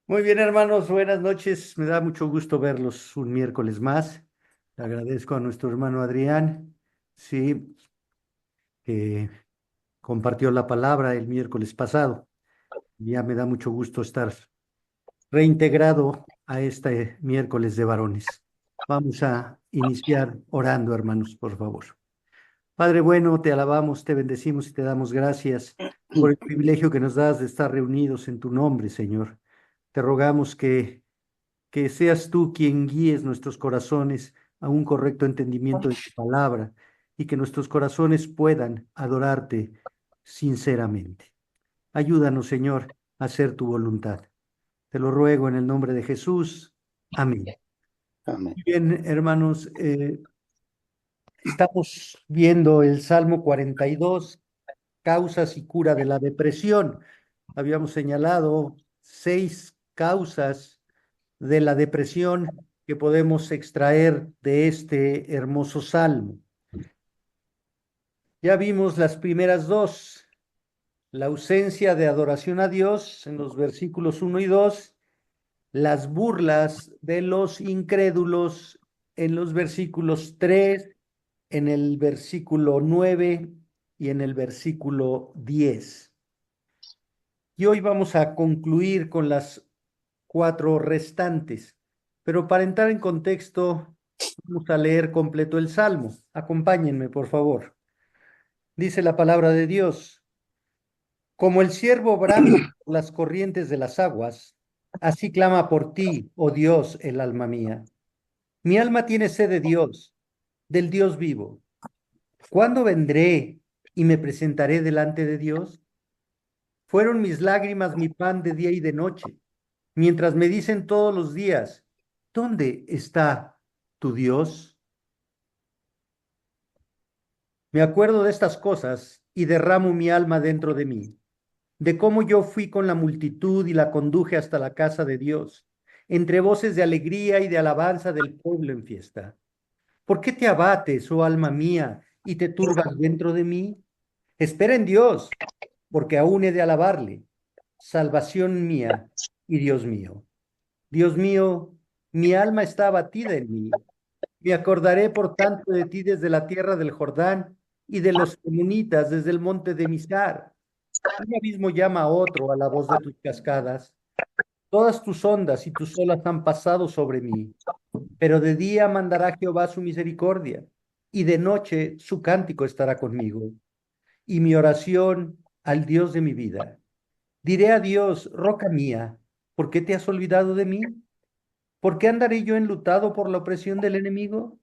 Muy bien, hermanos, buenas noches. Me da mucho gusto verlos un miércoles más. Le agradezco a nuestro hermano Adrián, sí, que compartió la palabra el miércoles pasado. Ya me da mucho gusto estar reintegrado a este miércoles de varones. Vamos a iniciar orando, hermanos, por favor. Padre bueno, te alabamos, te bendecimos y te damos gracias por el privilegio que nos das de estar reunidos en tu nombre, Señor. Te rogamos que seas tú quien guíes nuestros corazones a un correcto entendimiento de tu palabra y que nuestros corazones puedan adorarte sinceramente. Ayúdanos, Señor, a hacer tu voluntad. Te lo ruego en el nombre de Jesús. Amén. Amén. Bien, hermanos, estamos viendo el Salmo 42, causas y cura de la depresión. Habíamos señalado 6 causas de la depresión que podemos extraer de este hermoso salmo. Ya vimos las primeras dos, la ausencia de adoración a Dios en los versículos 1 y 2, las burlas de los incrédulos en los versículos 3, en el versículo 9 y en el versículo 10. Y hoy vamos a concluir con las 4 restantes. Pero para entrar en contexto, vamos a leer completo el Salmo. Acompáñenme, por favor. Dice la palabra de Dios: como el ciervo brama por las corrientes de las aguas, así clama por ti, oh Dios, el alma mía. Mi alma tiene sed de Dios, del Dios vivo. ¿Cuándo vendré y me presentaré delante de Dios? Fueron mis lágrimas mi pan de día y de noche, mientras me dicen todos los días: ¿dónde está tu Dios? Me acuerdo de estas cosas y derramo mi alma dentro de mí, de cómo yo fui con la multitud y la conduje hasta la casa de Dios, entre voces de alegría y de alabanza del pueblo en fiesta. ¿Por qué te abates, oh alma mía, y te turbas dentro de mí? Espera en Dios, porque aún he de alabarle, salvación mía y Dios mío. Dios mío, mi alma está abatida en mí. Me acordaré por tanto de ti desde la tierra del Jordán y de los Emunitas desde el monte de Mizar. Un abismo llama a otro a la voz de tus cascadas. Todas tus ondas y tus olas han pasado sobre mí, pero de día mandará Jehová su misericordia, y de noche su cántico estará conmigo, y mi oración al Dios de mi vida. Diré a Dios, roca mía, ¿por qué te has olvidado de mí? ¿Por qué andaré yo enlutado por la opresión del enemigo?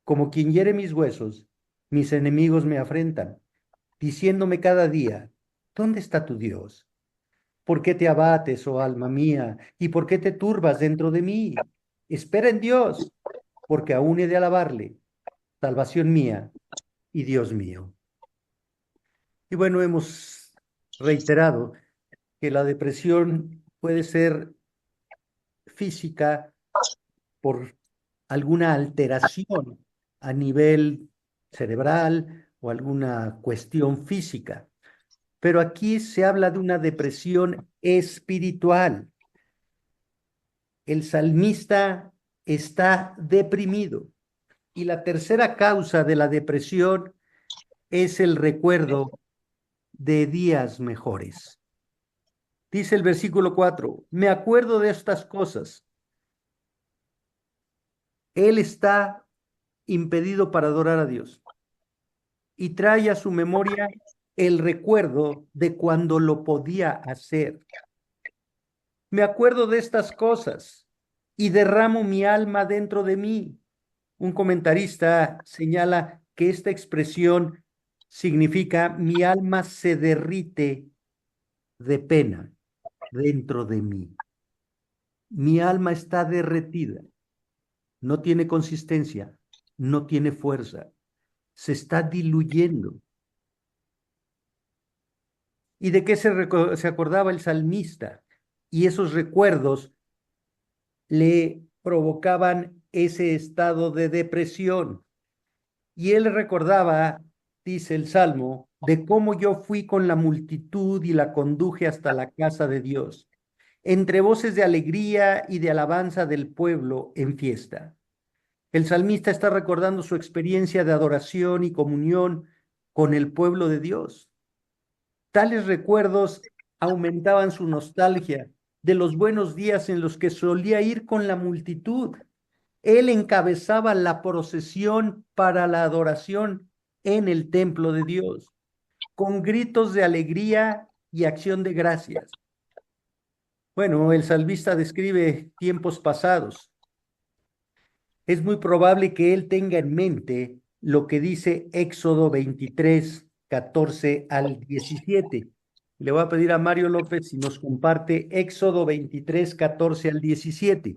Como quien hiere mis huesos, mis enemigos me afrentan, diciéndome cada día: ¿dónde está tu Dios? ¿Por qué te abates, oh alma mía? ¿Y por qué te turbas dentro de mí? Espera en Dios, porque aún he de alabarle, salvación mía y Dios mío. Y bueno, hemos reiterado que la depresión puede ser física por alguna alteración a nivel cerebral o alguna cuestión física. Pero aquí se habla de una depresión espiritual. El salmista está deprimido y la tercera causa de la depresión es el recuerdo de días mejores. Dice el versículo 4: me acuerdo de estas cosas. Él está impedido para adorar a Dios y trae a su memoria el recuerdo de cuando lo podía hacer. Me acuerdo de estas cosas y derramo mi alma dentro de mí. Un comentarista señala que esta expresión significa: mi alma se derrite de pena dentro de mí. Mi alma está derretida, no tiene consistencia, no tiene fuerza, se está diluyendo. ¿Y de qué se acordaba el salmista? Y esos recuerdos le provocaban ese estado de depresión. Y él recordaba, dice el Salmo, de cómo yo fui con la multitud y la conduje hasta la casa de Dios, entre voces de alegría y de alabanza del pueblo en fiesta. El salmista está recordando su experiencia de adoración y comunión con el pueblo de Dios. Tales recuerdos aumentaban su nostalgia de los buenos días en los que solía ir con la multitud. Él encabezaba la procesión para la adoración en el templo de Dios, con gritos de alegría y acción de gracias. Bueno, el salmista describe tiempos pasados. Es muy probable que él tenga en mente lo que dice Éxodo 23, 14 al 17. Le voy a pedir a Mario López si nos comparte Éxodo 23, 14 al 17.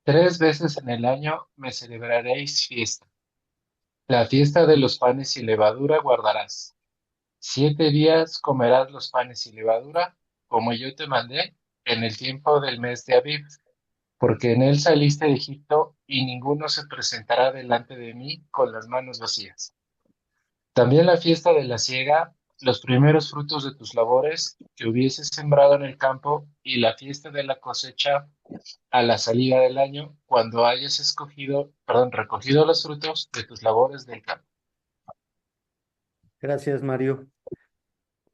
3 veces en el año me celebraréis fiesta. La fiesta de los panes y levadura guardarás. 7 días comerás los panes y levadura, como yo te mandé, en el tiempo del mes de Abib, porque en él saliste de Egipto, y ninguno se presentará delante de mí con las manos vacías. También la fiesta de la siega, los primeros frutos de tus labores que hubieses sembrado en el campo, y la fiesta de la cosecha a la salida del año, cuando hayas recogido los frutos de tus labores del campo. Gracias, Mario.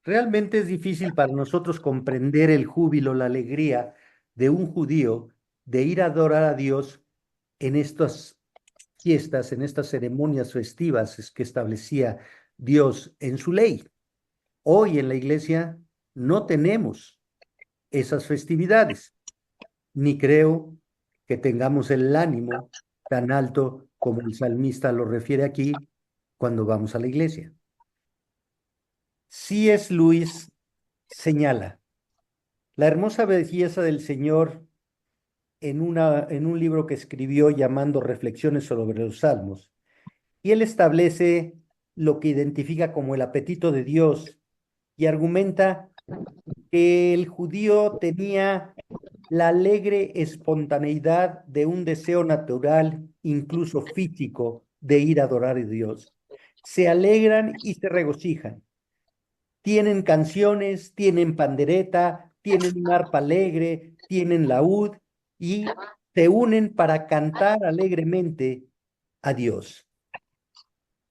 Realmente es difícil para nosotros comprender el júbilo, la alegría de un judío de ir a adorar a Dios en estas fiestas, en estas ceremonias festivas que establecía Dios en su ley. Hoy en la iglesia no tenemos esas festividades, ni creo que tengamos el ánimo tan alto como el salmista lo refiere aquí cuando vamos a la iglesia. C.S. Lewis señala la hermosa belleza del Señor en un libro que escribió llamando Reflexiones sobre los Salmos, y él establece lo que identifica como el apetito de Dios y argumenta que el judío tenía la alegre espontaneidad de un deseo natural, incluso físico, de ir a adorar a Dios. Se alegran y se regocijan. Tienen canciones, tienen pandereta, tienen un arpa alegre, tienen laúd y se unen para cantar alegremente a Dios.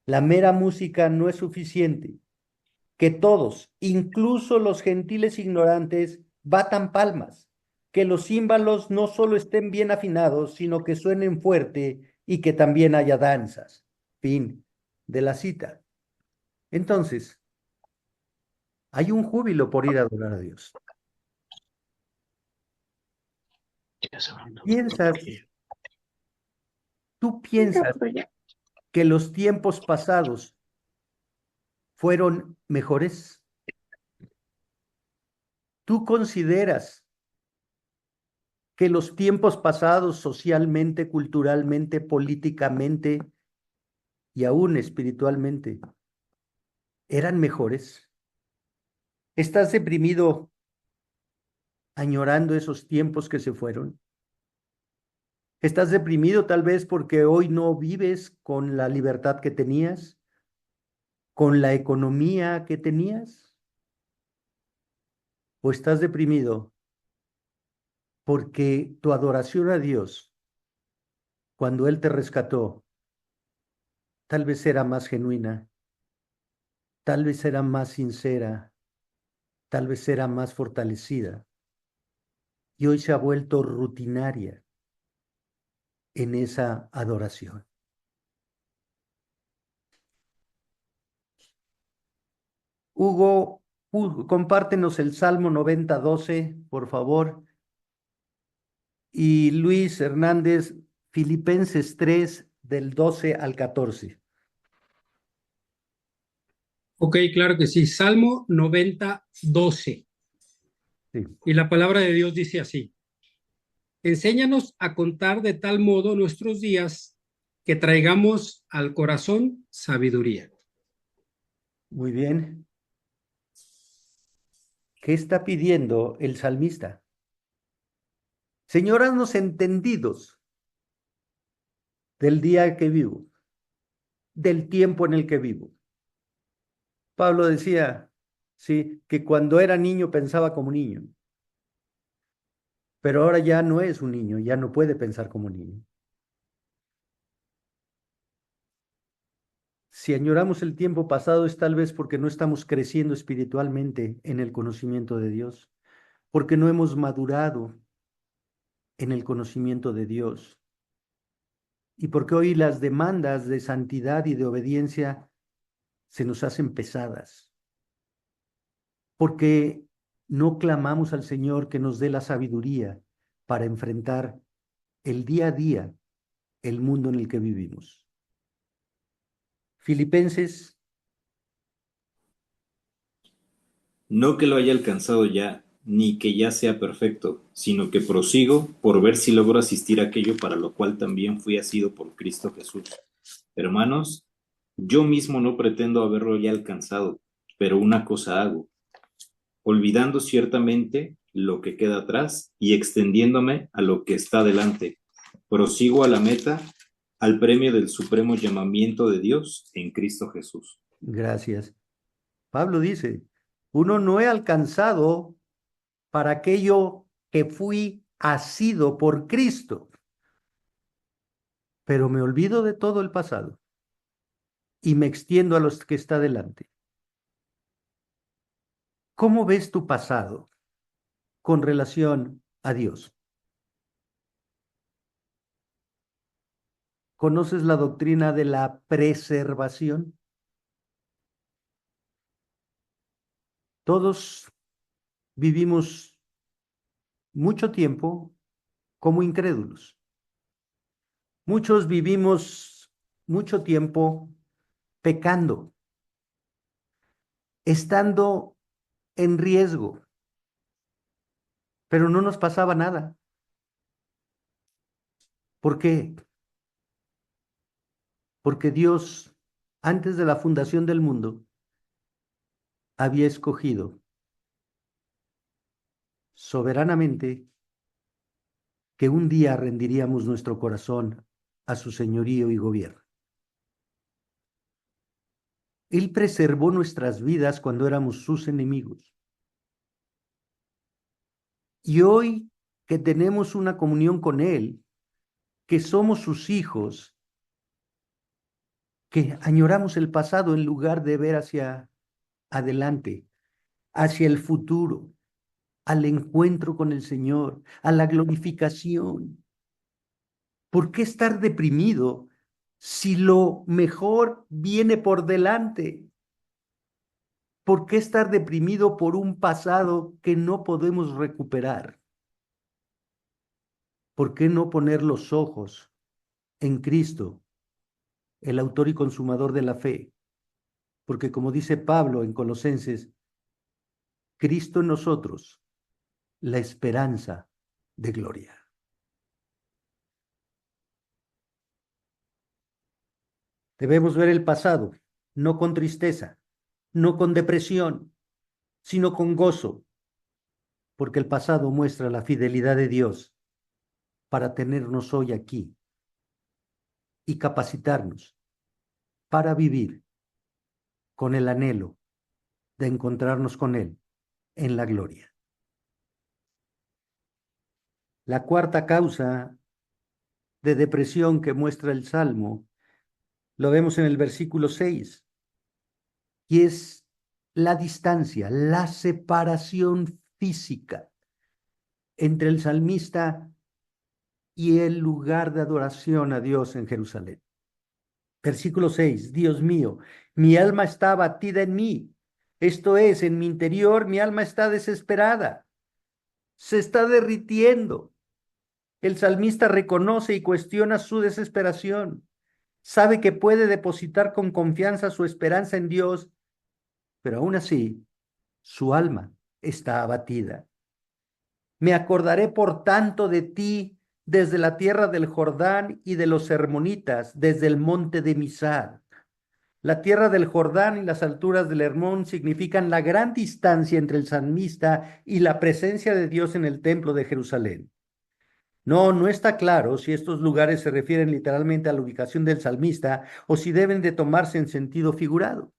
La mera música no es suficiente. Que todos, incluso los gentiles ignorantes, batan palmas, que los címbalos no solo estén bien afinados, sino que suenen fuerte y que también haya danzas. Fin de la cita. Entonces, hay un júbilo por ir a adorar a Dios. ¿Piensas, tú piensas que los tiempos pasados fueron mejores? ¿Tú consideras que los tiempos pasados socialmente, culturalmente, políticamente y aún espiritualmente eran mejores? ¿Estás deprimido añorando esos tiempos que se fueron? ¿Estás deprimido tal vez porque hoy no vives con la libertad que tenías, con la economía que tenías? ¿O estás deprimido porque tu adoración a Dios, cuando Él te rescató, tal vez era más genuina, tal vez era más sincera, tal vez era más fortalecida y hoy se ha vuelto rutinaria en esa adoración? Hugo, compártenos el Salmo 90:12, por favor. Y Luis Hernández, Filipenses 3, del 12 al 14. Ok, claro que sí. Salmo 90:12. Sí, Y la palabra de Dios dice así: enséñanos a contar de tal modo nuestros días que traigamos al corazón sabiduría. muy bien. ¿Qué está pidiendo el salmista? Señor, haznos entendidos del día que vivo, del tiempo en el que vivo. Pablo decía, sí, que cuando era niño pensaba como niño, pero ahora ya no es un niño, ya no puede pensar como niño. Si añoramos el tiempo pasado es tal vez porque no estamos creciendo espiritualmente en el conocimiento de Dios, porque no hemos madurado en el conocimiento de Dios y porque hoy las demandas de santidad y de obediencia se nos hacen pesadas, porque no clamamos al Señor que nos dé la sabiduría para enfrentar el día a día el mundo en el que vivimos. Filipenses, No que lo haya alcanzado ya, ni que ya sea perfecto, sino que prosigo por ver si logro asistir a aquello para lo cual también fui asido por Cristo Jesús. Hermanos, yo mismo no pretendo haberlo ya alcanzado, pero una cosa hago, olvidando ciertamente lo que queda atrás y extendiéndome a lo que está delante. Prosigo a la meta, al premio del supremo llamamiento de Dios en Cristo Jesús. gracias. Pablo dice, uno no he alcanzado para aquello que fui asido por Cristo, pero me olvido de todo el pasado y me extiendo a los que está delante. ¿Cómo ves tu pasado con relación a Dios? ¿Conoces la doctrina de la preservación? Todos vivimos mucho tiempo como incrédulos. Muchos vivimos mucho tiempo pecando, estando en riesgo, pero no nos pasaba nada. ¿Por qué? Porque Dios, antes de la fundación del mundo, había escogido soberanamente que un día rendiríamos nuestro corazón a su señorío y gobierno. Él preservó nuestras vidas cuando éramos sus enemigos. Y hoy que tenemos una comunión con Él, que somos sus hijos, que añoramos el pasado en lugar de ver hacia adelante, hacia el futuro, al encuentro con el Señor, a la glorificación. ¿Por qué estar deprimido si lo mejor viene por delante? ¿Por qué estar deprimido por un pasado que no podemos recuperar? ¿Por qué no poner los ojos en Cristo, el autor y consumador de la fe? Porque como dice Pablo en Colosenses, Cristo en nosotros, la esperanza de gloria. Debemos ver el pasado, no con tristeza, no con depresión, sino con gozo, porque el pasado muestra la fidelidad de Dios para tenernos hoy aquí y capacitarnos para vivir con el anhelo de encontrarnos con Él en la gloria. La cuarta causa de depresión que muestra el Salmo lo vemos en el versículo 6, y es la distancia, la separación física entre el salmista y el lugar de adoración a Dios en Jerusalén. Versículo 6, Dios mío, mi alma está abatida en mí. Esto es, en mi interior mi alma está desesperada, se está derritiendo. El salmista reconoce y cuestiona su desesperación. Sabe que puede depositar con confianza su esperanza en Dios, pero aún así su alma está abatida. Me acordaré por tanto de ti desde la tierra del Jordán y de los hermonitas, desde el monte de Misar. La tierra del Jordán y las alturas del Hermón significan la gran distancia entre el salmista y la presencia de Dios en el templo de Jerusalén. No, no está claro si estos lugares se refieren literalmente a la ubicación del salmista o si deben de tomarse en sentido figurado.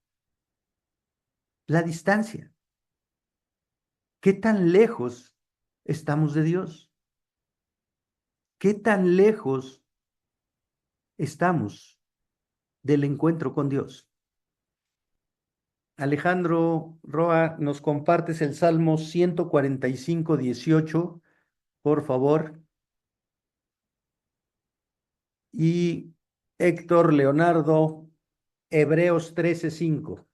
La distancia. ¿Qué tan lejos estamos de Dios? ¿Qué tan lejos estamos del encuentro con Dios? Alejandro Roa, ¿nos compartes el Salmo 145:18, por favor? Y Héctor Leonardo, Hebreos 13:5.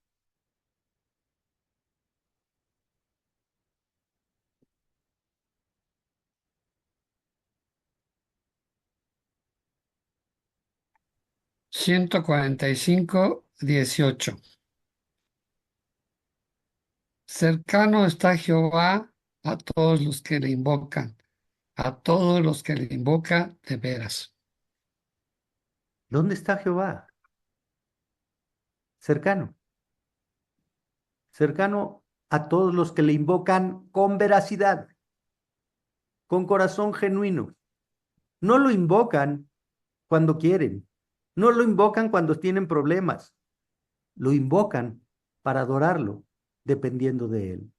Ciento cuarenta y cinco 18. Cercano está Jehová a todos los que le invocan, a todos los que le invocan de veras. ¿Dónde está Jehová? Cercano, cercano a todos los que le invocan con veracidad, con corazón genuino. No lo invocan cuando quieren, no lo invocan cuando tienen problemas, lo invocan para adorarlo, dependiendo de él.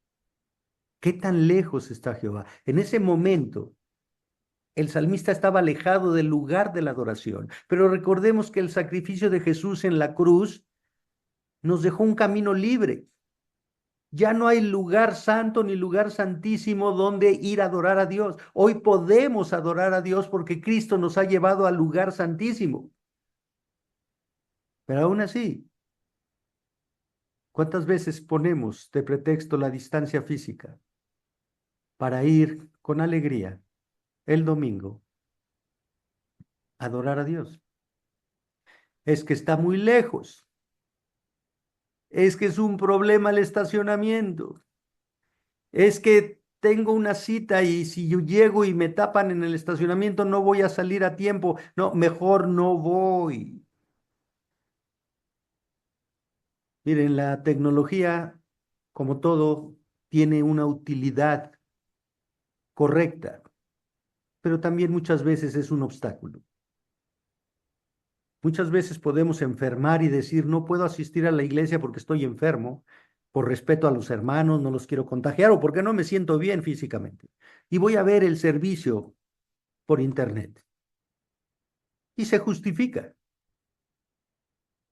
¿Qué tan lejos está Jehová? En ese momento, el salmista estaba alejado del lugar de la adoración, pero recordemos que el sacrificio de Jesús en la cruz nos dejó un camino libre. Ya no hay lugar santo ni lugar santísimo donde ir a adorar a Dios. Hoy podemos adorar a Dios porque Cristo nos ha llevado al lugar santísimo. Pero aún así, ¿cuántas veces ponemos de pretexto la distancia física para ir con alegría el domingo a adorar a Dios? Es que está muy lejos. Es que es un problema el estacionamiento. Es que tengo una cita y si yo llego y me tapan en el estacionamiento no voy a salir a tiempo. No, mejor no voy. Miren, la tecnología, como todo, tiene una utilidad correcta, pero también muchas veces es un obstáculo. Muchas veces podemos enfermar y decir, no puedo asistir a la iglesia porque estoy enfermo, por respeto a los hermanos, no los quiero contagiar o porque no me siento bien físicamente. Y voy a ver el servicio por internet. Y se justifica.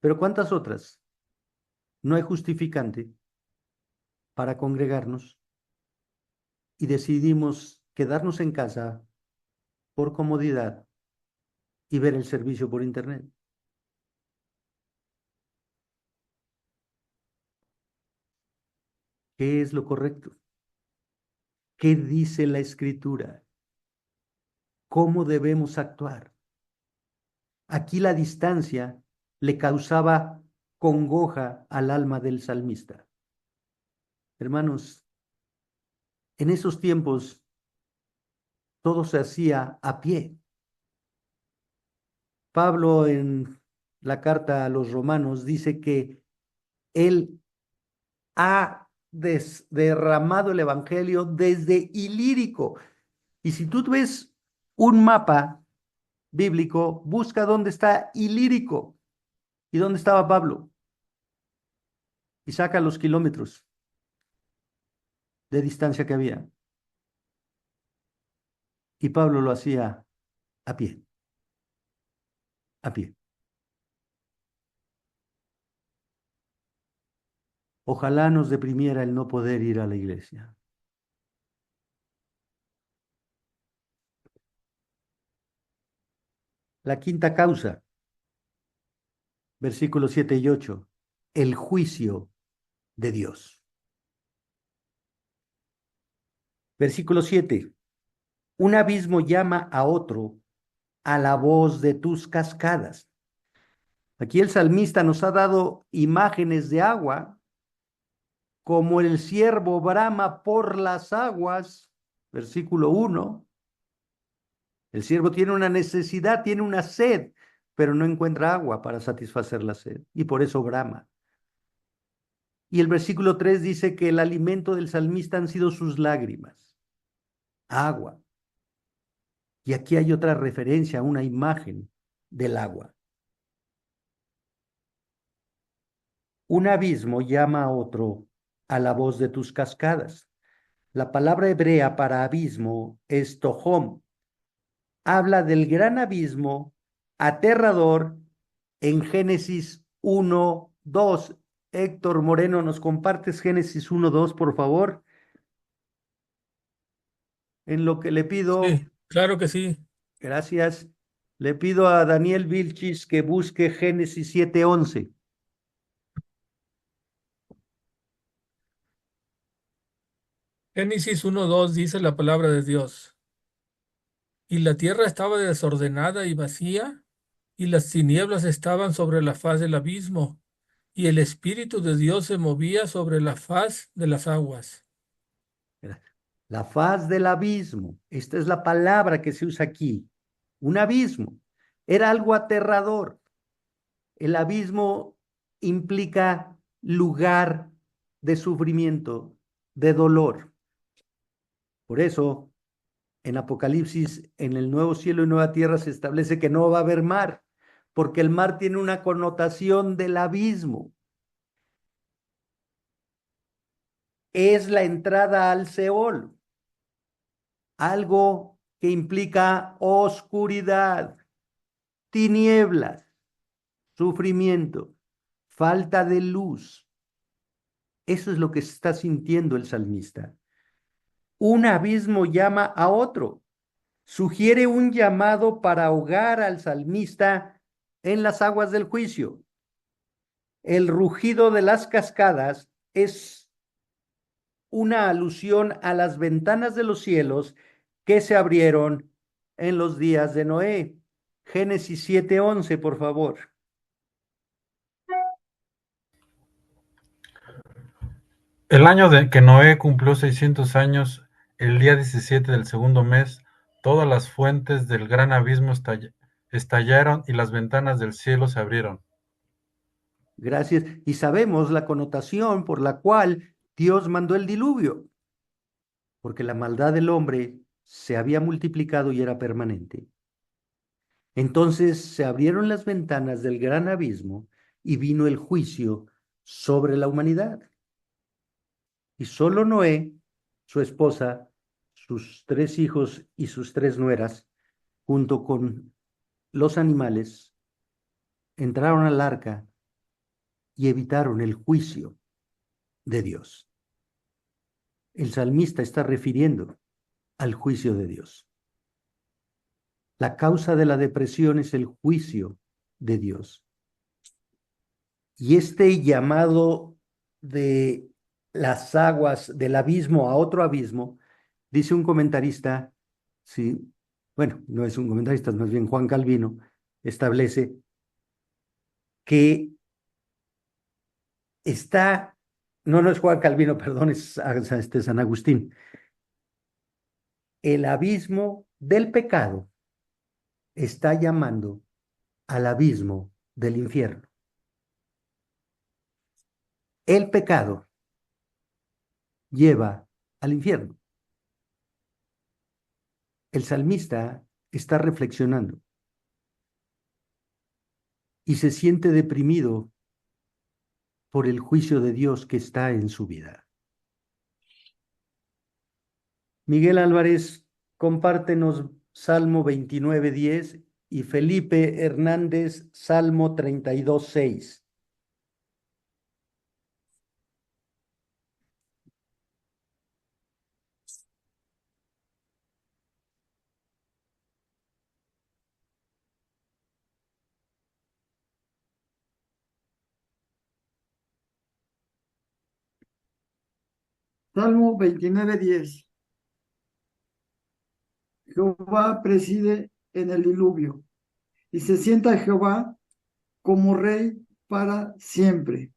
Pero ¿cuántas otras? No hay justificante para congregarnos y decidimos quedarnos en casa por comodidad y ver el servicio por internet. ¿Qué es lo correcto? ¿Qué dice la Escritura? ¿Cómo debemos actuar? Aquí la distancia le causaba congoja al alma del salmista. Hermanos, en esos tiempos todo se hacía a pie. Pablo en la carta a los romanos dice que él ha derramado el evangelio desde Ilírico. Y si tú ves un mapa bíblico, busca dónde está Ilírico y dónde estaba Pablo y saca los kilómetros de distancia que había. Y Pablo lo hacía a pie, a pie. Ojalá nos deprimiera el no poder ir a la iglesia. La quinta causa, versículos 7 y 8, el juicio de Dios. Versículo 7, un abismo llama a otro a la voz de tus cascadas. Aquí el salmista nos ha dado imágenes de agua, como el ciervo brama por las aguas, versículo 1. El ciervo tiene una necesidad, tiene una sed, pero no encuentra agua para satisfacer la sed y por eso brama. Y el versículo 3 dice que el alimento del salmista han sido sus lágrimas, agua. Y aquí hay otra referencia a una imagen del agua. Un abismo llama a otro a la voz de tus cascadas. La palabra hebrea para abismo es tohom. Habla del gran abismo aterrador en Génesis 1:2. Héctor Moreno, ¿nos compartes Génesis 1:2, por favor? En lo que le pido, Sí, claro que sí. gracias, le pido a Daniel Vilchis que busque Génesis 7:11. Génesis 1:2 dice la palabra de Dios. Y la tierra estaba desordenada y vacía, y las tinieblas estaban sobre la faz del abismo, y el Espíritu de Dios se movía sobre la faz de las aguas. La faz del abismo, esta es la palabra que se usa aquí, un abismo. Era algo aterrador. El abismo implica lugar de sufrimiento, de dolor. Por eso, en Apocalipsis, en el nuevo cielo y nueva tierra se establece que no va a haber mar, porque el mar tiene una connotación del abismo. Es la entrada al Seol, algo que implica oscuridad, tinieblas, sufrimiento, falta de luz. Eso es lo que está sintiendo el salmista. Un abismo llama a otro. Sugiere un llamado para ahogar al salmista en las aguas del juicio. El rugido de las cascadas es una alusión a las ventanas de los cielos que se abrieron en los días de Noé. Génesis 7:11, por favor. El año de que Noé cumplió 600 años, el día 17 del segundo mes, todas las fuentes del gran abismo estallaron y las ventanas del cielo se abrieron. Gracias. Y sabemos la connotación por la cual Dios mandó el diluvio, porque la maldad del hombre se había multiplicado y era permanente. Entonces se abrieron las ventanas del gran abismo y vino el juicio sobre la humanidad. Y solo Noé, su esposa, sus 3 hijos y sus 3 nueras, junto con los animales, entraron al arca y evitaron el juicio de Dios. El salmista está refiriendo al juicio de Dios. La causa de la depresión es el juicio de Dios. Y este llamado de las aguas del abismo a otro abismo, dice un comentarista, sí, bueno, no es un comentarista, es más bien Juan Calvino, establece que está, no es Juan Calvino, perdón, es San Agustín, el abismo del pecado está llamando al abismo del infierno. El pecado lleva al infierno. El salmista está reflexionando y se siente deprimido por el juicio de Dios que está en su vida. Miguel Álvarez, compártenos Salmo 29:10 y Felipe Hernández, Salmo 32:6. Salmo 29:10. Jehová preside en el diluvio, y se sienta Jehová como rey para siempre.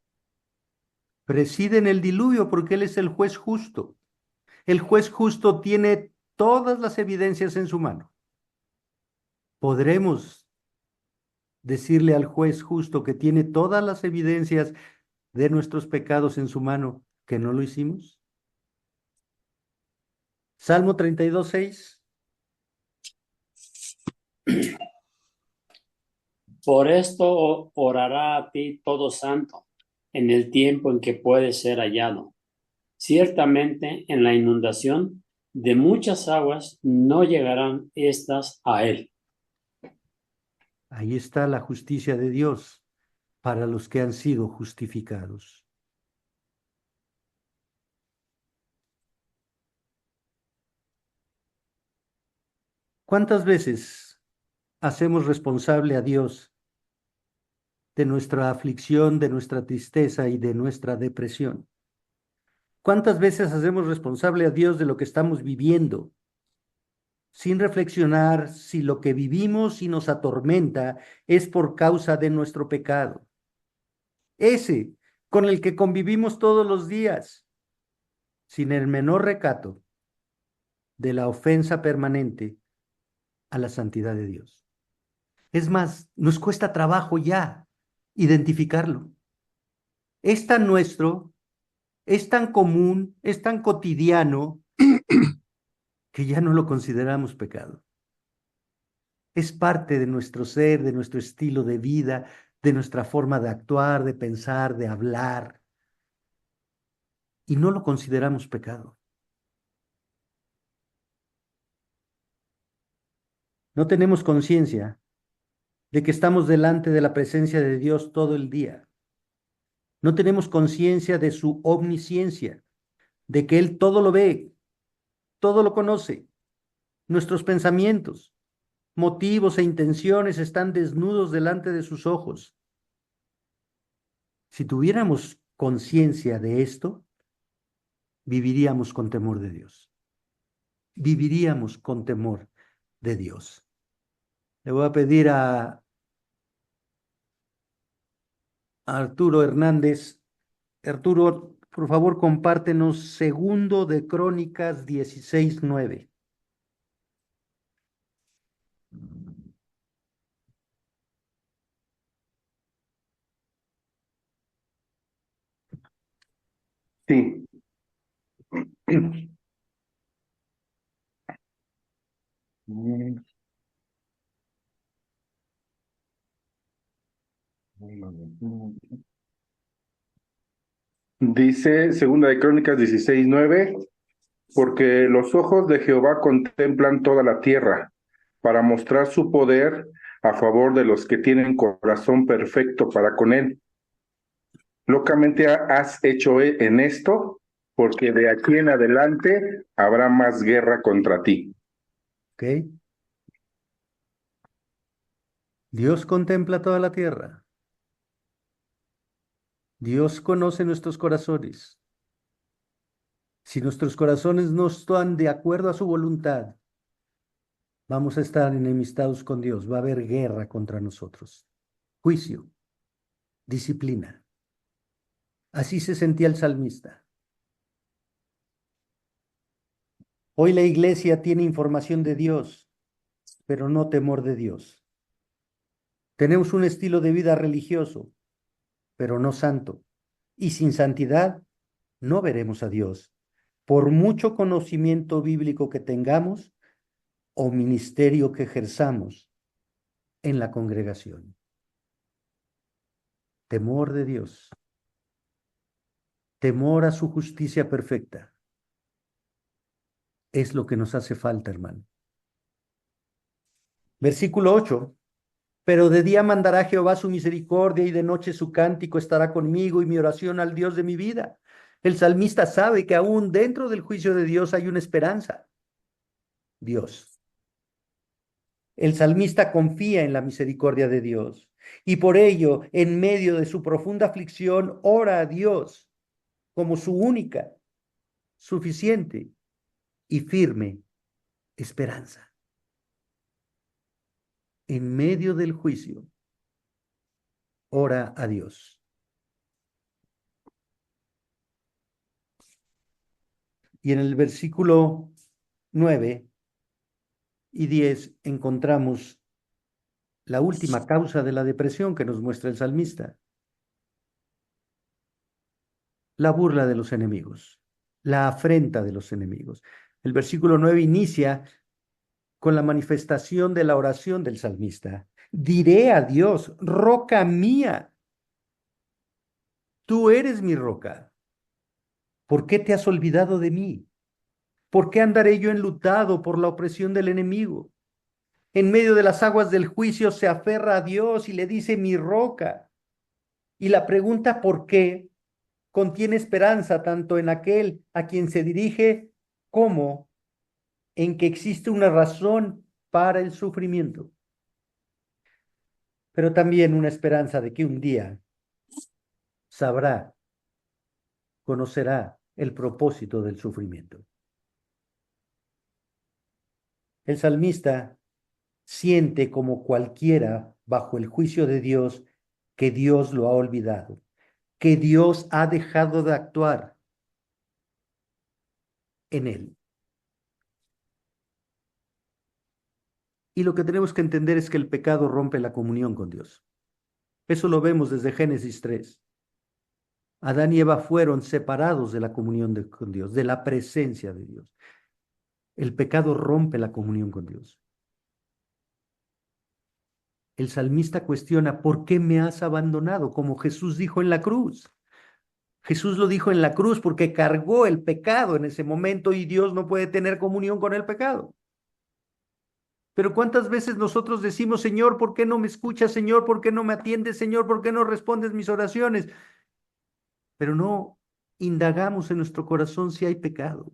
Preside en el diluvio porque Él es el juez justo. El juez justo tiene todas las evidencias en su mano. ¿Podremos decirle al juez justo que tiene todas las evidencias de nuestros pecados en su mano que no lo hicimos? Salmo 32:6. Por esto orará a ti todo santo en el tiempo en que puede ser hallado. Ciertamente en la inundación de muchas aguas no llegarán estas a él. Ahí está la justicia de Dios para los que han sido justificados. ¿Cuántas veces hacemos responsable a Dios de nuestra aflicción, de nuestra tristeza y de nuestra depresión? ¿Cuántas veces hacemos responsable a Dios de lo que estamos viviendo, sin reflexionar si lo que vivimos y nos atormenta es por causa de nuestro pecado? Ese con el que convivimos todos los días, sin el menor recato de la ofensa permanente a la santidad de Dios. Es más, nos cuesta trabajo ya identificarlo. Es tan nuestro, es tan común, es tan cotidiano que ya no lo consideramos pecado. Es parte de nuestro ser, de nuestro estilo de vida, de nuestra forma de actuar, de pensar, de hablar, y no lo consideramos pecado. No tenemos conciencia de que estamos delante de la presencia de Dios todo el día. No tenemos conciencia de su omnisciencia, de que Él todo lo ve, todo lo conoce. Nuestros pensamientos, motivos e intenciones están desnudos delante de sus ojos. Si tuviéramos conciencia de esto, viviríamos con temor de Dios. Viviríamos con temor de Dios. Le voy a pedir a Arturo Hernández. Arturo, por favor, compártenos segundo de Crónicas 16:9. Sí. Dice Segunda de Crónicas 16:9, porque los ojos de Jehová contemplan toda la tierra, para mostrar su poder a favor de los que tienen corazón perfecto para con él. Locamente has hecho en esto, porque de aquí en adelante habrá más guerra contra ti. ¿Ok? Dios contempla toda la tierra. Dios conoce nuestros corazones. Si nuestros corazones no están de acuerdo a su voluntad, vamos a estar enemistados con Dios. Va a haber guerra contra nosotros. Juicio, disciplina. Así se sentía el salmista. Hoy la iglesia tiene información de Dios, pero no temor de Dios. Tenemos un estilo de vida religioso, pero no santo. Y sin santidad no veremos a Dios. Por mucho conocimiento bíblico que tengamos o ministerio que ejerzamos en la congregación. Temor de Dios. Temor a su justicia perfecta. Es lo que nos hace falta, hermano. Versículo 8. Pero de día mandará Jehová su misericordia y de noche su cántico estará conmigo y mi oración al Dios de mi vida. El salmista sabe que aún dentro del juicio de Dios hay una esperanza. Dios. El salmista confía en la misericordia de Dios y por ello, en medio de su profunda aflicción, ora a Dios como su única, suficiente y firme esperanza. En medio del juicio, ora a Dios. Y en el versículo 9 y 10 encontramos la última causa de la depresión que nos muestra el salmista. La burla de los enemigos, la afrenta de los enemigos. El versículo 9 inicia con la manifestación de la oración del salmista. Diré a Dios, roca mía, tú eres mi roca. ¿Por qué te has olvidado de mí? ¿Por qué andaré yo enlutado por la opresión del enemigo? En medio de las aguas del juicio se aferra a Dios y le dice mi roca. Y la pregunta ¿por qué? Contiene esperanza tanto en aquel a quien se dirige como en que existe una razón para el sufrimiento, pero también una esperanza de que un día sabrá, conocerá el propósito del sufrimiento. El salmista siente como cualquiera bajo el juicio de Dios que Dios lo ha olvidado, que Dios ha dejado de actuar en él. Y lo que tenemos que entender es que el pecado rompe la comunión con Dios. Eso lo vemos desde Génesis 3. Adán y Eva fueron separados de la comunión con Dios, de la presencia de Dios. El pecado rompe la comunión con Dios. El salmista cuestiona, ¿por qué me has abandonado? Como Jesús dijo en la cruz. Jesús lo dijo en la cruz porque cargó el pecado en ese momento y Dios no puede tener comunión con el pecado. Pero ¿cuántas veces nosotros decimos, Señor, ¿por qué no me escuchas, Señor? ¿Por qué no me atiendes, Señor? ¿Por qué no respondes mis oraciones? Pero no indagamos en nuestro corazón si hay pecado.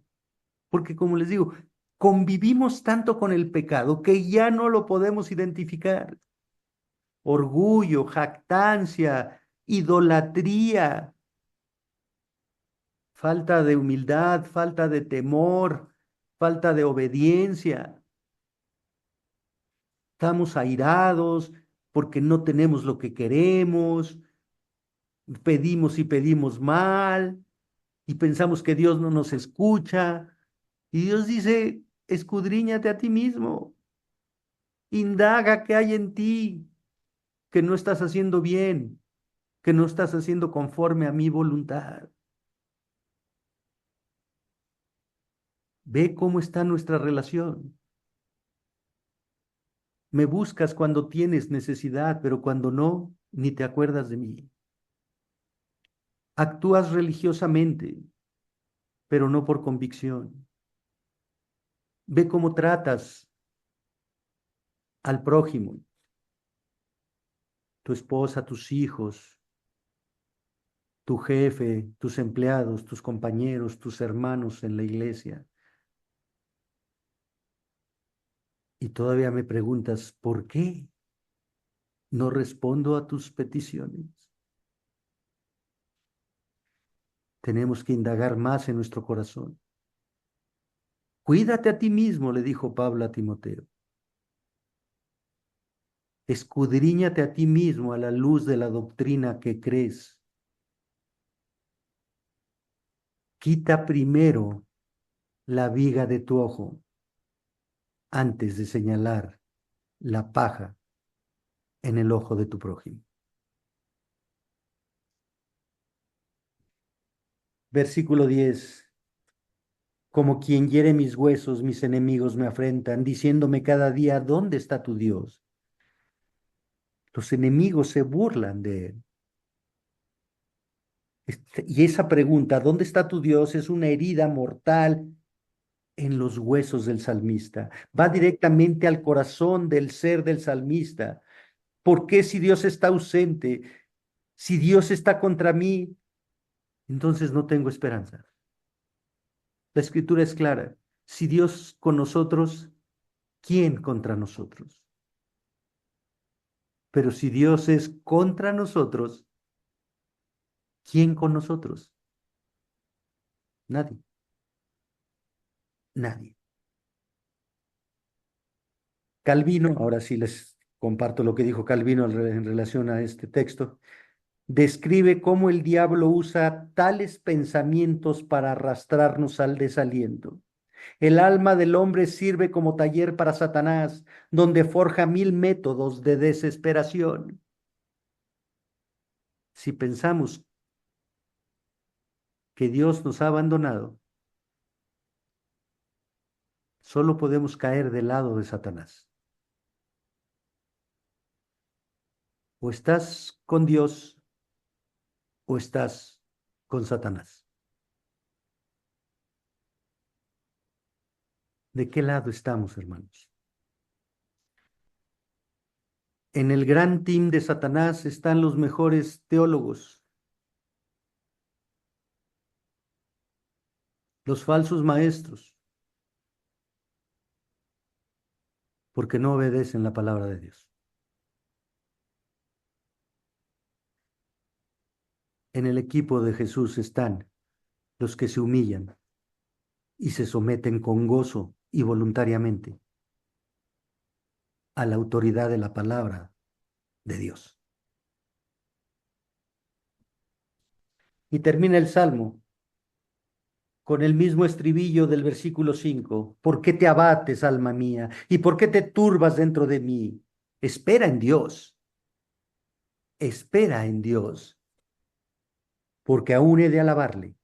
Porque como les digo, convivimos tanto con el pecado que ya no lo podemos identificar. Orgullo, jactancia, idolatría, falta de humildad, falta de temor, falta de obediencia. Estamos airados porque no tenemos lo que queremos, pedimos y pedimos mal y pensamos que Dios no nos escucha. Y Dios dice, escudriñate a ti mismo, indaga qué hay en ti que no estás haciendo bien, que no estás haciendo conforme a mi voluntad. Ve cómo está nuestra relación. Me buscas cuando tienes necesidad, pero cuando no, ni te acuerdas de mí. Actúas religiosamente, pero no por convicción. Ve cómo tratas al prójimo, tu esposa, tus hijos, tu jefe, tus empleados, tus compañeros, tus hermanos en la iglesia. Y todavía me preguntas, ¿por qué no respondo a tus peticiones? Tenemos que indagar más en nuestro corazón. Cuídate a ti mismo, le dijo Pablo a Timoteo. Escudriñate a ti mismo a la luz de la doctrina que crees. Quita primero la viga de tu ojo antes de señalar la paja en el ojo de tu prójimo. Versículo 10. Como quien hiere mis huesos, mis enemigos me afrentan, diciéndome cada día, ¿dónde está tu Dios? Los enemigos se burlan de él. Y esa pregunta, ¿dónde está tu Dios? Es una herida mortal en los huesos del salmista. Va directamente al corazón del ser del salmista. ¿Por qué si Dios está ausente? Si Dios está contra mí, entonces no tengo esperanza. La escritura es clara. Si Dios con nosotros, ¿quién contra nosotros? Pero si Dios es contra nosotros, ¿quién con nosotros? Nadie. Nadie. Calvino, ahora sí les comparto lo que dijo Calvino en relación a este texto, describe cómo el diablo usa tales pensamientos para arrastrarnos al desaliento. El alma del hombre sirve como taller para Satanás, donde forja 1000 métodos de desesperación. Si pensamos que Dios nos ha abandonado, solo podemos caer del lado de Satanás. O estás con Dios o estás con Satanás. ¿De qué lado estamos, hermanos? En el gran team de Satanás están los mejores teólogos, los falsos maestros, porque no obedecen la palabra de Dios. En el equipo de Jesús están los que se humillan y se someten con gozo y voluntariamente a la autoridad de la palabra de Dios. Y termina el Salmo con el mismo estribillo del versículo 5. ¿Por qué te abates, alma mía? ¿Y por qué te turbas dentro de mí? Espera en Dios. Espera en Dios, porque aún he de alabarle,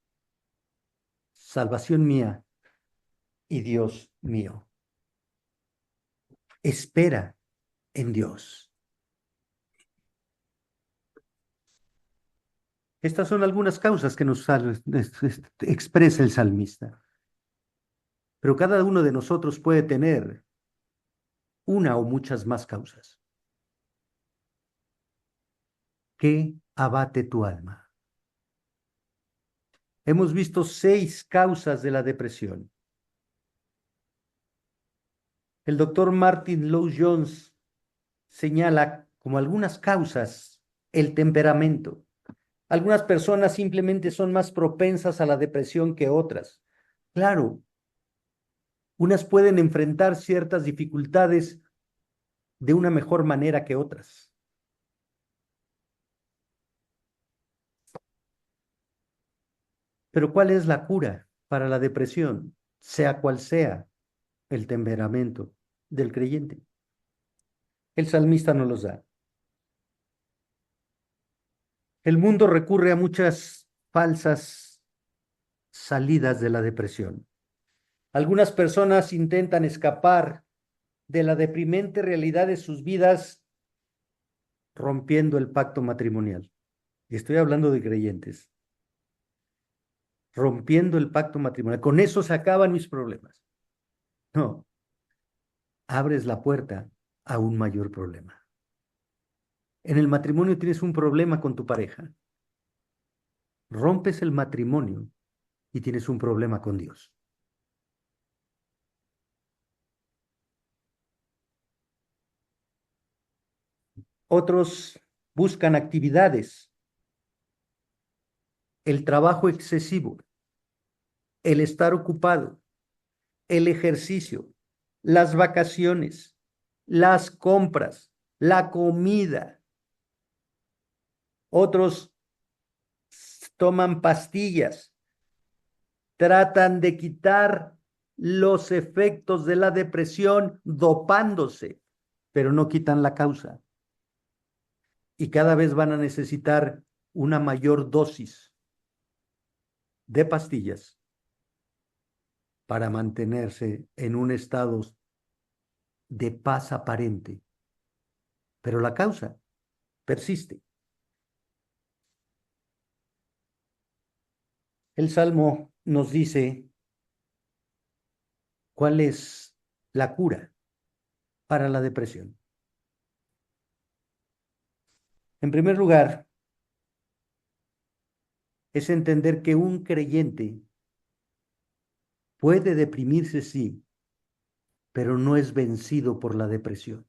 salvación mía y Dios mío. Espera en Dios. Estas son algunas causas que nos expresa el salmista. Pero cada uno de nosotros puede tener una o muchas más causas. ¿Qué abate tu alma? Hemos visto 6 causas de la depresión. El doctor Martin Lloyd-Jones señala como algunas causas el temperamento. Algunas personas simplemente son más propensas a la depresión que otras. Claro, unas pueden enfrentar ciertas dificultades de una mejor manera que otras. Pero ¿cuál es la cura para la depresión, sea cual sea el temperamento del creyente? El salmista nos los da. El mundo recurre a muchas falsas salidas de la depresión. Algunas personas intentan escapar de la deprimente realidad de sus vidas rompiendo el pacto matrimonial. Y estoy hablando de creyentes. Rompiendo el pacto matrimonial. Con eso se acaban mis problemas. No. Abres la puerta a un mayor problema. En el matrimonio tienes un problema con tu pareja. Rompes el matrimonio y tienes un problema con Dios. Otros buscan actividades, el trabajo excesivo, el estar ocupado, el ejercicio, las vacaciones, las compras, la comida. Otros toman pastillas, tratan de quitar los efectos de la depresión dopándose, pero no quitan la causa. Y cada vez van a necesitar una mayor dosis de pastillas para mantenerse en un estado de paz aparente. Pero la causa persiste. El Salmo nos dice cuál es la cura para la depresión. En primer lugar, es entender que un creyente puede deprimirse, sí, pero no es vencido por la depresión.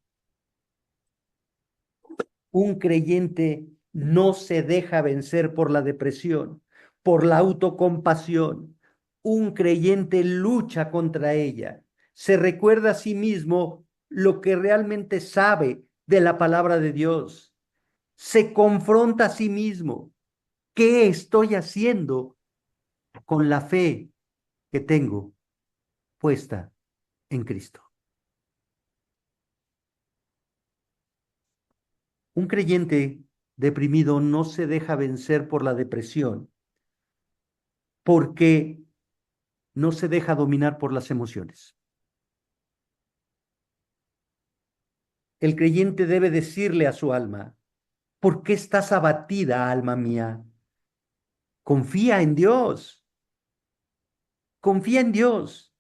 Un creyente no se deja vencer por la depresión, por la autocompasión. Un creyente lucha contra ella. Se recuerda a sí mismo lo que realmente sabe de la palabra de Dios. Se confronta a sí mismo. ¿Qué estoy haciendo con la fe que tengo puesta en Cristo? Un creyente deprimido no se deja vencer por la depresión porque no se deja dominar por las emociones. El creyente debe decirle a su alma: ¿por qué estás abatida, alma mía? Confía en Dios, confía en Dios,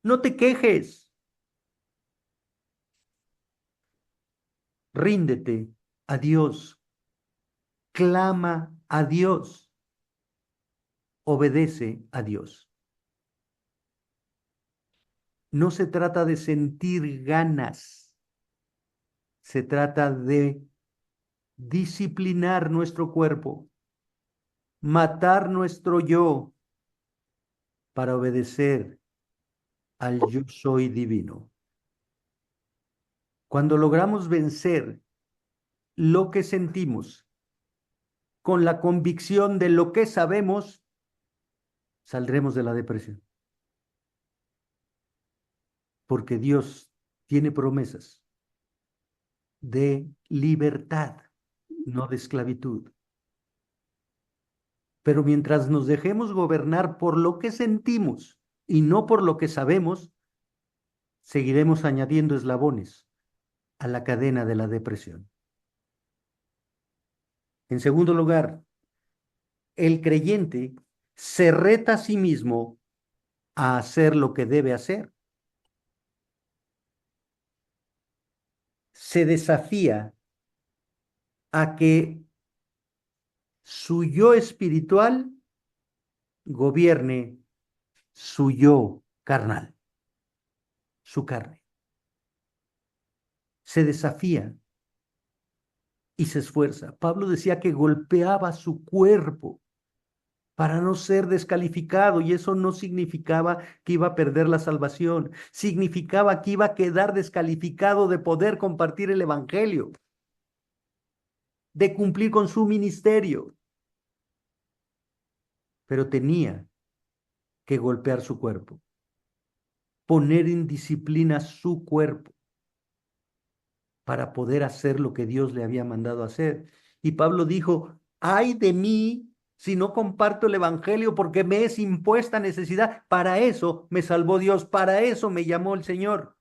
no te quejes, ríndete a Dios, clama a Dios, obedece a Dios. No se trata de sentir ganas, se trata de disciplinar nuestro cuerpo, matar nuestro yo para obedecer al yo soy divino. Cuando logramos vencer lo que sentimos con la convicción de lo que sabemos, saldremos de la depresión. Porque Dios tiene promesas de libertad, no de esclavitud. Pero mientras nos dejemos gobernar por lo que sentimos y no por lo que sabemos, seguiremos añadiendo eslabones a la cadena de la depresión. En segundo lugar, el creyente se reta a sí mismo a hacer lo que debe hacer. Se desafía a que su yo espiritual gobierne su yo carnal, su carne. Se desafía y se esfuerza. Pablo decía que golpeaba su cuerpo para no ser descalificado, y eso no significaba que iba a perder la salvación, significaba que iba a quedar descalificado de poder compartir el evangelio, de cumplir con su ministerio. Pero tenía que golpear su cuerpo, poner en disciplina su cuerpo para poder hacer lo que Dios le había mandado hacer. Y Pablo dijo: ay de mí si no comparto el evangelio, porque me es impuesta necesidad. Para eso me salvó Dios, para eso me llamó el Señor,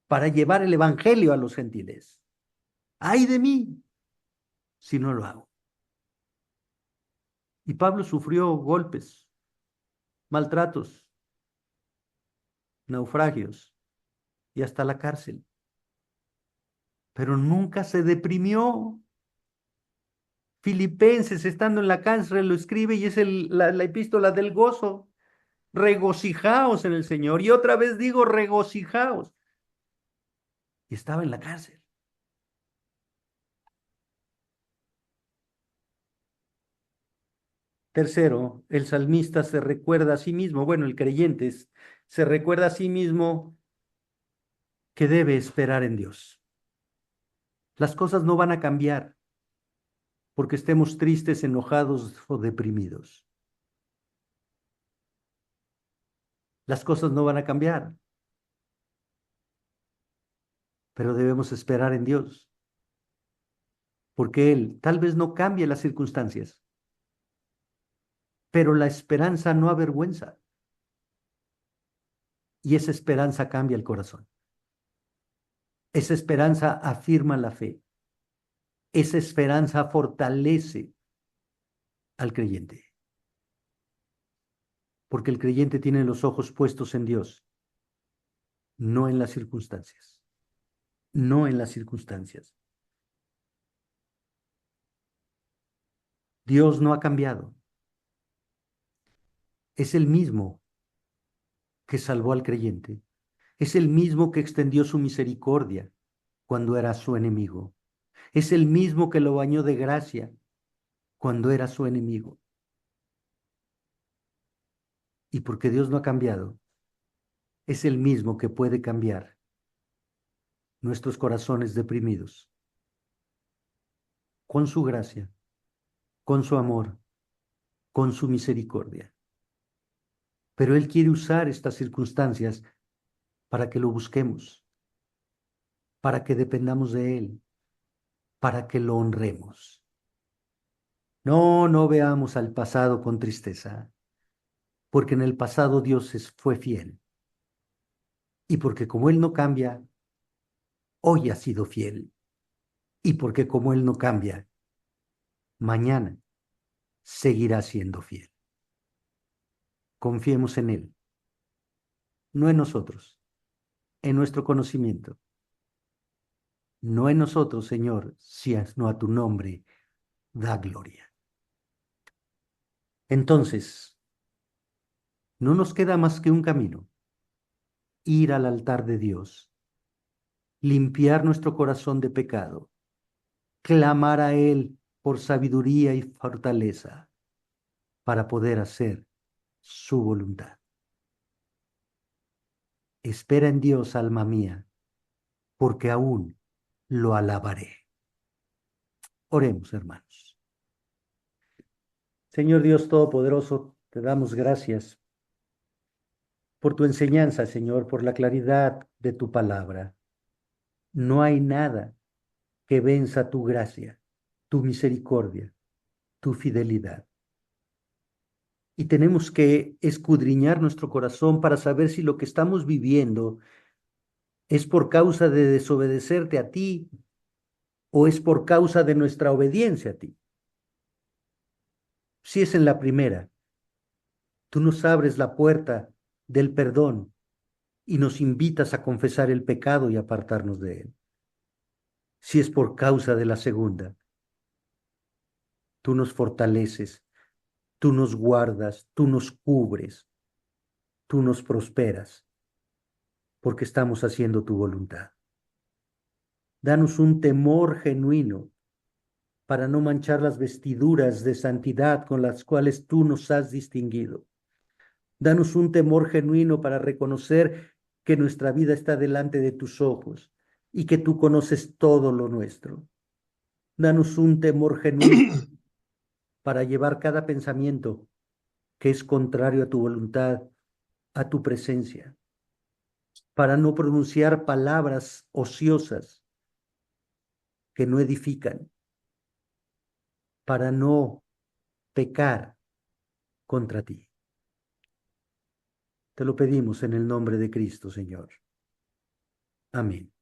para llevar el evangelio a los gentiles. Ay de mí si no lo hago. Y Pablo sufrió golpes, maltratos, naufragios y hasta la cárcel. Pero nunca se deprimió. Filipenses, estando en la cárcel, lo escribe y es la epístola del gozo. Regocijaos en el Señor. Y otra vez digo, regocijaos. Y estaba en la cárcel. Tercero, el salmista se recuerda a sí mismo, bueno, el creyente se recuerda a sí mismo que debe esperar en Dios. Las cosas no van a cambiar porque estemos tristes, enojados o deprimidos. Las cosas no van a cambiar, pero debemos esperar en Dios, porque Él tal vez no cambie las circunstancias, pero la esperanza no avergüenza, y esa esperanza cambia el corazón. Esa esperanza afirma la fe. Esa esperanza fortalece al creyente, porque el creyente tiene los ojos puestos en Dios, no en las circunstancias, no en las circunstancias. Dios no ha cambiado. Es el mismo que salvó al creyente. Es el mismo que extendió su misericordia cuando era su enemigo. Es el mismo que lo bañó de gracia cuando era su enemigo. Y porque Dios no ha cambiado, es el mismo que puede cambiar nuestros corazones deprimidos con su gracia, con su amor, con su misericordia. Pero Él quiere usar estas circunstancias para que lo busquemos, para que dependamos de Él, para que lo honremos. No veamos al pasado con tristeza, porque en el pasado Dios fue fiel. Y porque como Él no cambia, hoy ha sido fiel y porque como Él no cambia, mañana seguirá siendo fiel. Confiemos en Él, no en nosotros, en nuestro conocimiento. No en nosotros, Señor, sino a tu nombre da gloria. Entonces, no nos queda más que un camino: ir al altar de Dios, limpiar nuestro corazón de pecado, clamar a Él por sabiduría y fortaleza para poder hacer su voluntad. Espera en Dios, alma mía, porque aún lo alabaré. Oremos, hermanos. Señor Dios Todopoderoso, te damos gracias por tu enseñanza, Señor, por la claridad de tu palabra. No hay nada que venza tu gracia, tu misericordia, tu fidelidad. Y tenemos que escudriñar nuestro corazón para saber si lo que estamos viviendo es por causa de desobedecerte a ti o es por causa de nuestra obediencia a ti. Si es en la primera, tú nos abres la puerta del perdón y nos invitas a confesar el pecado y apartarnos de él. Si es por causa de la segunda, tú nos fortaleces, tú nos guardas, tú nos cubres, tú nos prosperas, porque estamos haciendo tu voluntad. Danos un temor genuino para no manchar las vestiduras de santidad con las cuales tú nos has distinguido. Danos un temor genuino para reconocer que nuestra vida está delante de tus ojos y que tú conoces todo lo nuestro. Danos un temor genuino para llevar cada pensamiento que es contrario a tu voluntad, a tu presencia, para no pronunciar palabras ociosas que no edifican, para no pecar contra ti. Te lo pedimos en el nombre de Cristo, Señor. Amén.